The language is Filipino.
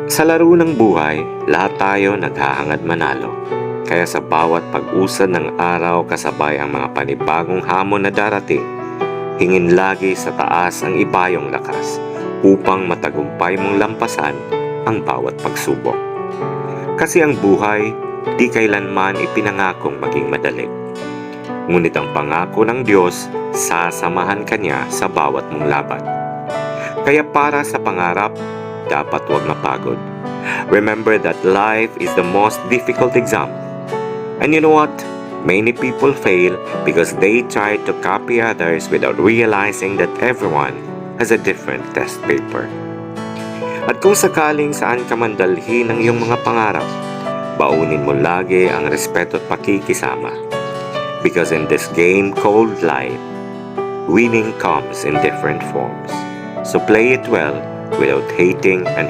Sa laro ng buhay, lahat tayo naghahangad manalo. Kaya sa bawat pag-usad ng araw kasabay ang mga panibagong hamon na darating, hingin lagi sa taas ang ibayong lakas upang matagumpay mong lampasan ang bawat pagsubok. Kasi ang buhay, di kailanman ipinangakong maging madali. Ngunit ang pangako ng Diyos, sasamahan ka niya sa bawat mong laban. Kaya para sa pangarap, dapat huwag mapagod. Remember that life is the most difficult exam. And you know what? Many people fail because they try to copy others without realizing that everyone has a different test paper. At kung sakaling saan ka man dalhin ang iyong mga pangarap, baunin mo lagi ang respeto at pakikisama. Because in this game called life, winning comes in different forms. So play it well without hating and